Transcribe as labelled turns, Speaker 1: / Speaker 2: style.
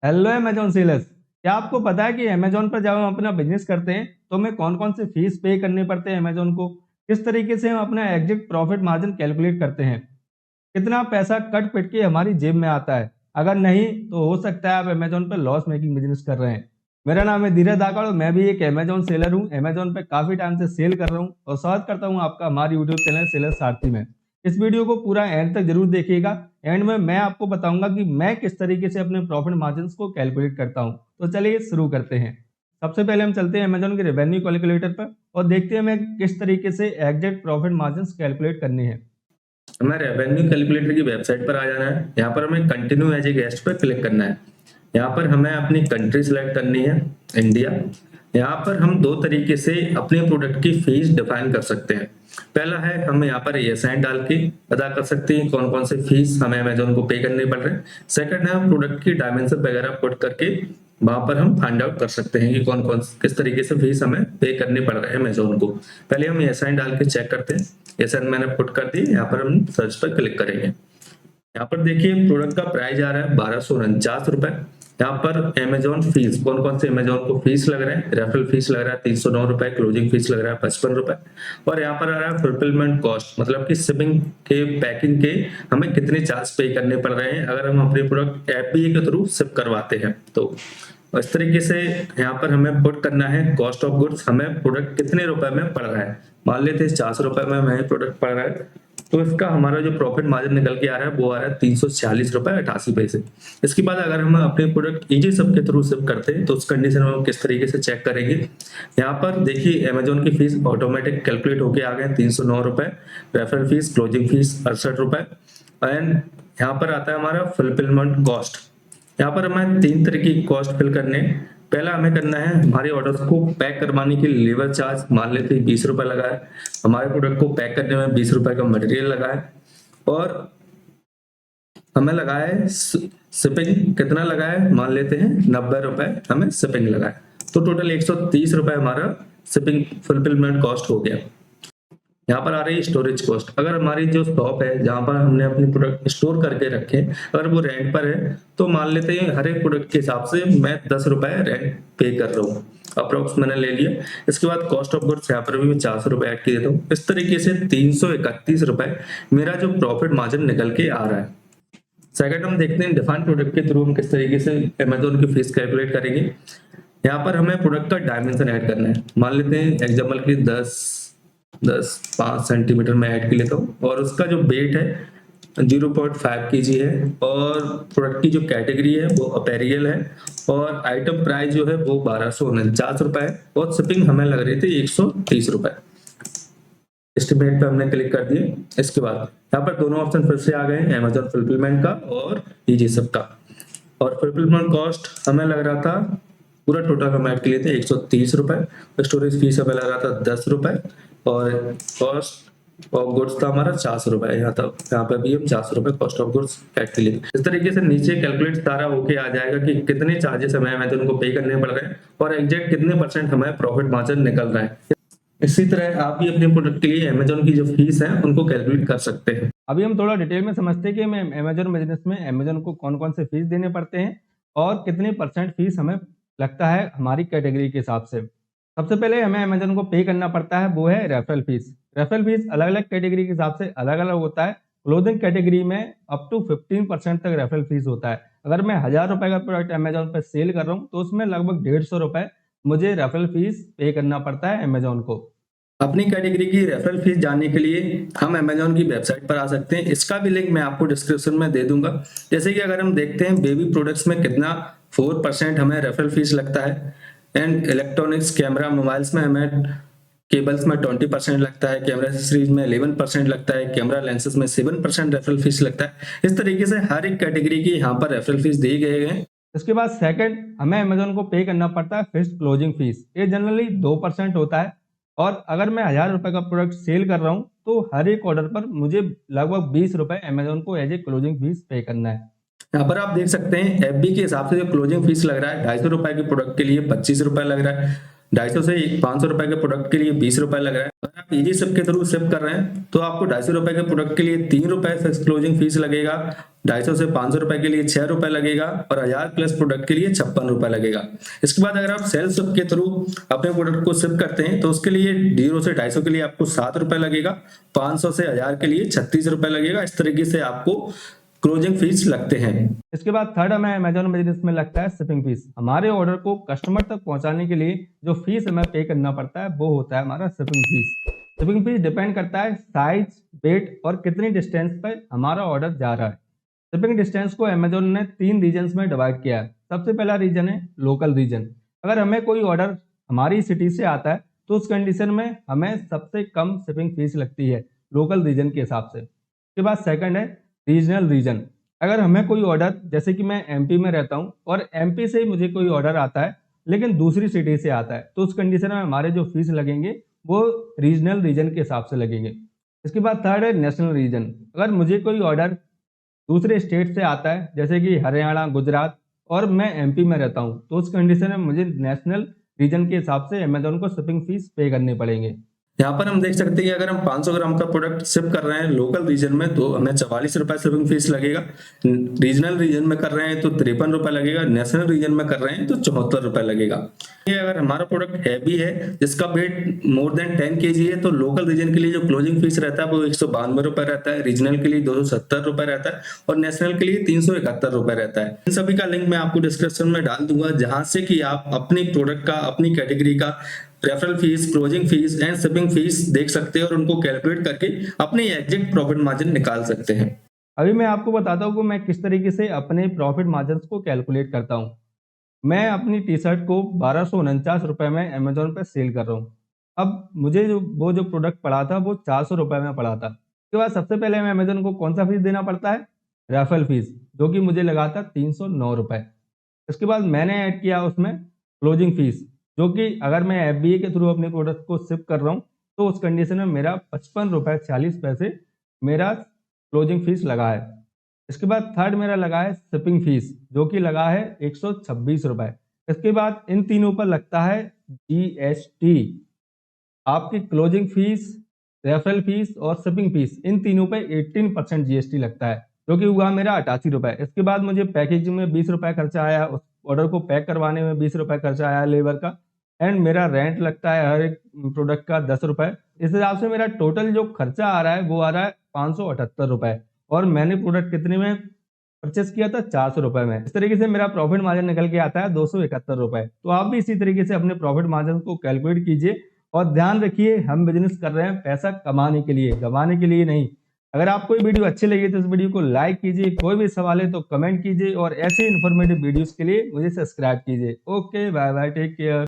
Speaker 1: Hello Amazon sellers. क्या आपको पता है कि अमेजोन पर जब हम अपना बिजनेस करते हैं तो हमें कौन कौन से फीस पे करने पड़ते हैं अमेजोन को? किस तरीके से हम अपना एग्जैक्ट प्रॉफिट मार्जिन कैलकुलेट करते हैं? कितना पैसा कट पिट के हमारी जेब में आता है? अगर नहीं तो हो सकता है आप अमेजोन पर लॉस मेकिंग बिजनेस कर रहे हैं। मेरा नाम है धीरज धाकड़ और मैं भी एक अमेजोन सेलर हूँ। अमेजोन पे काफी टाइम से सेल कर रहा हूँ और स्वागत करता हूँ आपका हमारे यूट्यूब चैनल सेलर सारथी में। इस वीडियो को पूरा एंड तक जरूर देखिएगा। एंड में मैं आपको बताऊंगा कि मैं किस तरीके से अपने प्रॉफिट मार्जिन को कैलकुलेट करता हूँ। तो चलिए शुरू करते हैं। सबसे पहले हम चलते हैं अमेजोन के रेवेन्यू कैलकुलेटर पर और देखते हैं हमें किस तरीके से एग्जैक्ट प्रॉफिट मार्जिन कैलकुलेट करने हैं।
Speaker 2: हमें रेवेन्यू कैलकुलेटर की वेबसाइट पर आ जाना है। यहाँ पर हमें कंटिन्यू एज ए गेस्ट पर क्लिक करना है। यहाँ पर हमें अपनी कंट्री सिलेक्ट करनी है, इंडिया। यहाँ पर हम दो तरीके से अपने प्रोडक्ट की फीस डिफाइन कर सकते हैं। पहला है हम यहाँ पर ESN डाल के अदा कर सकते हैं कौन कौन से फीस हमें अमेजोन को पे करने पड़ रहे हैं। सेकंड है हम प्रोडक्ट की डायमेंशन वगैरह पुट करके वहां पर हम फाइंड आउट कर सकते हैं कि कौन कौन किस तरीके से फीस हमें पे करने पड़ रहे हैं अमेजोन को। पहले हम ESN डाल के चेक करते हैं। ESN मैंने पुट कर दी। यहाँ पर हम सर्च पर क्लिक करेंगे। यहाँ पर देखिए प्रोडक्ट का प्राइस आ रहा है 1249 रुपए। यहाँ पर अमेजोन फीस कौन कौन से अमेजोन को फीस लग रहे हैं। रेफरल फीस लग रहा है 309 रुपए, क्लोजिंग फीस लग रहा है 55 रुपए और यहाँ पर आ रहा है फुलफिलमेंट कॉस्ट, मतलब कि शिपिंग के पैकिंग के हमें कितने चार्ज पे करने पड़ रहे हैं अगर हम अपने प्रोडक्ट FBA के थ्रू शिप करवाते हैं। तो इस तरीके से यहाँ पर हमें पुट करना है कॉस्ट ऑफ गुड्स, हमें प्रोडक्ट कितने रुपए में पड़ रहा है। मान लेते हैं 400 रुपए में हमें प्रोडक्ट पड़ रहा है, तो इसका हमारा जो प्रॉफिट मार्जिन निकल के आ रहा है वो आ रहा है 346 रुपए 88 पैसे। इसके बाद अगर हम अपने प्रोडक्ट इजी सब के थ्रू शिप करते हैं तो उस कंडीशन में हम किस तरीके से चेक करेंगे। यहाँ पर देखिए अमेजोन की फीस ऑटोमेटिक कैलकुलेट होके आ गए 309 रुपए, रेफरल फीस क्लोजिंग फीस 68 रुपए एंड यहाँ पर आता है हमारा फुलफिलमेंट कॉस्ट। यहाँ पर हमें 3 तरह की कॉस्ट फिल करने। पहला हमें करना है हमारे ऑर्डर्स को पैक करवाने के लिए लेबर चार्ज, मान लेते हैं 20 रुपए लगा है। हमारे प्रोडक्ट को पैक करने में 20 रुपए का मटेरियल लगा है और हमें लगा है शिपिंग कितना लगा है, मान लेते हैं 90 रुपए हमें शिपिंग लगा है। तो टोटल 130 रुपए हमारा शिपिंग फुलफिलमेंट कॉस्ट हो गया। यहाँ पर आ रही है स्टोरेज कॉस्ट। अगर हमारी जो शॉप है जहां पर हमने अपनी प्रोडक्ट स्टोर करके रखे अगर वो रेंट पर है तो मान लेते हैं हर एक प्रोडक्ट के हिसाब से मैं 10 रुपए रेंट पे कर रहा हूँ, अप्रोक्स मैंने ले लिया। इसके बाद कॉस्ट ऑफ गुड्स यहाँ पर भी मैं 400 रुपए ऐड कर देता हूँ। इस तरीके से 331 रुपए मेरा जो प्रॉफिट मार्जिन निकल के आ रहा है। सेकंड हम देखते हैं डिफाइन प्रोडक्ट के थ्रू हम किस तरीके से अमेजोन की फीस कैलकुलेट करेंगे। यहाँ पर हमें प्रोडक्ट का डायमेंशन ऐड करना है। मान लेते हैं एग्जाम्पल की 5 सेंटीमीटर में ऐड कर लेता हूँ और उसका जो वेट है 0.5 kg है और प्रोडक्ट की जो कैटेगरी है वो अपैरियल है और आइटम प्राइस जो है वो 1249 रुपए है और शिपिंग हमें लग रही थी 130 रुपए। एस्टिमेट पे हमने क्लिक कर दिए। इसके बाद यहाँ पर दोनों ऑप्शन फिर से आ गए हैं, अमेजोन फुलफिलमेंट का और इजी सब का। और फुलफिलमेंट कॉस्ट हमें लग रहा था पूरा टोटल हम ऐड के लिए थे 130 रुपए, स्टोरेज फीस हमें लग रहा था 10 रुपए और कॉस्ट ऑफ गुड्स था हमारा 400 रुपए। यहाँ पे भी हम 400 रुपए कॉस्ट ऑफ गुड्स ऐड के लिए। इस तरीके से नीचे कैलकुलेट सारा होके आ जाएगा कि कितने चार्जेस हमें अमेजोन को पे करने पड़ रहे हैं और एग्जैक्ट कितने % हमें प्रॉफिट मार्जिन निकल रहा है। इसी तरह आप भी अपने प्रोडक्ट के लिए अमेजोन की जो फीस है उनको कैलकुलेट कर सकते हैं।
Speaker 1: अभी हम थोड़ा डिटेल में समझते हैं कि हमें अमेजोन बिजनेस में अमेजोन को कौन कौन से फीस देने पड़ते हैं और कितने % फीस हमें लगता है हमारी कैटेगरी के हिसाब से। सबसे पहले हमें अमेजोन को पे करना पड़ता है वो है रेफरल फीस। रेफरल फीस अलग अलग कैटेगरी के हिसाब से अलग अलग होता है। क्लोथिंग कैटेगरी में अप टू 15% तक रेफरल फीस होता है। अगर मैं 1000 रुपए का प्रोडक्ट अमेजोन पर सेल कर रहा हूँ तो उसमें लगभग 150 रुपए मुझे रेफरल फीस पे करना पड़ता है अमेजोन को।
Speaker 2: अपनी कैटेगरी की रेफरल फीस जानने के लिए हम अमेजोन की वेबसाइट पर आ सकते हैं। इसका भी लिंक मैं आपको डिस्क्रिप्शन में दे दूंगा। जैसे कि अगर हम देखते हैं बेबी प्रोडक्ट्स में कितना 4% हमें रेफरल फीस लगता है एंड इलेक्ट्रॉनिक्स कैमरा मोबाइल्स में हमें केबल्स में 20% लगता है, कैमरा एक्सेसरीज में 11% लगता है, कैमरा लेंसेज में 7% रेफरल फीस लगता है। इस तरीके से हर एक कैटेगरी की यहाँ पर रेफरल फीस दी गए हैं।
Speaker 1: इसके बाद सेकंड हमें अमेजोन को पे करना पड़ता है फिक्स्ड क्लोजिंग फीस। ये जनरली 2% होता है और अगर मैं 1000 रुपए का प्रोडक्ट सेल कर रहा हूँ तो हर एक ऑर्डर पर मुझे लगभग 20 रुपए अमेजोन को एज ए क्लोजिंग फीस पे करना है।
Speaker 2: यहाँ पर आप देख सकते हैं FB के हिसाब से जो क्लोजिंग फीस लग रहा है 250 रुपए के प्रोडक्ट के लिए 25 रुपए लग रहा है। 250 से 500 रुपए के प्रोडक्ट के लिए 20 रुपए लग रहा है। अगर आप इजी शिप के थ्रू शिप कर रहे हैं तो आपको 250 रुपए के प्रोडक्ट के लिए 3 रुपए से क्लोजिंग फीस लगेगा, 250 से 500 रुपए के लिए 6 रुपए लगेगा और 1000 प्लस प्रोडक्ट के लिए 56 रुपए लगेगा। इसके बाद अगर आप सेल्फ शिप के थ्रू अपने प्रोडक्ट को शिप करते हैं तो उसके लिए 0 से 250 के लिए आपको 7 रुपए लगेगा, 500 से 1000 के लिए 36 रुपए लगेगा। इस तरीके से आपको क्लोजिंग फीस लगते हैं।
Speaker 1: इसके बाद थर्ड हमें अमेजोन बिजनेस में लगता है शिपिंग फीस। हमारे ऑर्डर को कस्टमर तक पहुंचाने के लिए जो फीस हमें पे करना पड़ता है वो होता है हमारा shipping fees. Shipping fees depend करता है साइज, वेट और कितनी डिस्टेंस पर हमारा ऑर्डर जा रहा है। शिपिंग डिस्टेंस को अमेजोन ने 3 रीजन्स में डिवाइड किया है। सबसे पहला रीजन है लोकल रीजन। अगर हमें कोई ऑर्डर हमारी सिटी से आता है तो उस कंडीशन में हमें सबसे कम शिपिंग फीस लगती है लोकल रीजन के हिसाब से। उसके बाद सेकंड है रीजनल रीजन। अगर हमें कोई ऑर्डर, जैसे कि मैं एमपी में रहता हूं और एमपी से मुझे कोई ऑर्डर आता है लेकिन दूसरी सिटी से आता है तो उस कंडीशन में हमारे जो फीस लगेंगे वो रीजनल रीजन के हिसाब से लगेंगे। इसके बाद थर्ड है नेशनल रीजन। अगर मुझे कोई ऑर्डर दूसरे स्टेट से आता है जैसे कि हरियाणा, गुजरात और मैं एमपी में रहता हूं तो उस कंडीशन में मुझे नेशनल रीजन के हिसाब से अमेजोन को शिपिंग फीस पे करने पड़ेंगे।
Speaker 2: यहाँ पर हम देख सकते हैं कि अगर हम 500 ग्राम का प्रोडक्ट शिप कर रहे हैं लोकल रीजन में तो हमें 44 रुपए शिपिंग फीस लगेगा, रीजनल रीजन में कर रहे हैं तो 53 रुपए लगेगा, नेशनल रीजन में कर रहे हैं तो 74 रुपए लगेगा। ये अगर हमारा प्रोडक्ट हैवी है जिसका वेट मोर देन 10 kg है तो लोकल रीजन के लिए जो क्लोजिंग फीस रहता है वो 192 रुपए रहता है, रीजनल के लिए 270 रुपए रहता है और नेशनल के लिए 371 रुपए रहता है। इन सभी का लिंक मैं आपको डिस्क्रिप्शन में डाल दूंगा जहां से कि आप अपनी प्रोडक्ट का, अपनी कैटेगरी का referral fees, closing fees and shipping fees देख सकते हैं और उनको कैलकुलेट करके अपने एग्जैक्ट प्रॉफिट मार्जिन निकाल सकते हैं।
Speaker 1: अभी मैं आपको बताता हूँ कि मैं किस तरीके से अपने प्रॉफिट मार्जिन को कैलकुलेट करता हूँ। मैं अपनी टी शर्ट को 1249 रुपए में अमेजोन पर सेल कर रहा हूँ। अब मुझे जो प्रोडक्ट पड़ा था वो 400 रुपए में पड़ा था। उसके बाद सबसे पहले मैं अमेजोन को कौन सा फीस देना पड़ता है? रेफरल फीस, जो कि मुझे लगा था 309 रुपए। इसके बाद मैंने ऐड किया उसमें क्लोजिंग फीस, जो कि अगर मैं एफबीए के थ्रू अपने प्रोडक्ट को शिप कर रहा हूँ तो उस कंडीशन में मेरा 55 रुपए 40 पैसे मेरा क्लोजिंग फीस लगा है। इसके बाद थर्ड मेरा लगा है शिपिंग फीस, जो कि लगा है 126 रुपए। इसके बाद इन तीनों पर लगता है जीएसटी। आपकी क्लोजिंग फीस, रेफरल फीस और शिपिंग फीस, इन तीनों पे 18% जीएसटी लगता है, जो कि हुआ मेरा 88 रुपए। इसके बाद मुझे पैकेजिंग में 20 रुपए खर्चा आया, उस ऑर्डर को पैक करवाने में 20 रुपए खर्चा आया लेबर का, एंड मेरा रेंट लगता है हर एक प्रोडक्ट का 10 रुपए। इस हिसाब से मेरा टोटल जो खर्चा आ रहा है वो आ रहा है 578 रुपए और मैंने प्रोडक्ट कितने में परचेस किया था? 400 रुपए में। इस तरीके से मेरा प्रॉफिट मार्जिन निकल के आता है 271 रुपए। तो आप भी इसी तरीके से अपने प्रॉफिट मार्जिन को कैलकुलेट कीजिए और ध्यान रखिए हम बिजनेस कर रहे हैं पैसा कमाने के लिए, गंवाने के लिए नहीं। अगर आपको ये वीडियो अच्छी लगी तो इस वीडियो को लाइक कीजिए, कोई भी सवाल है तो कमेंट कीजिए और ऐसे इन्फॉर्मेटिव वीडियोस के लिए मुझे सब्सक्राइब कीजिए। Okay, bye bye, take care.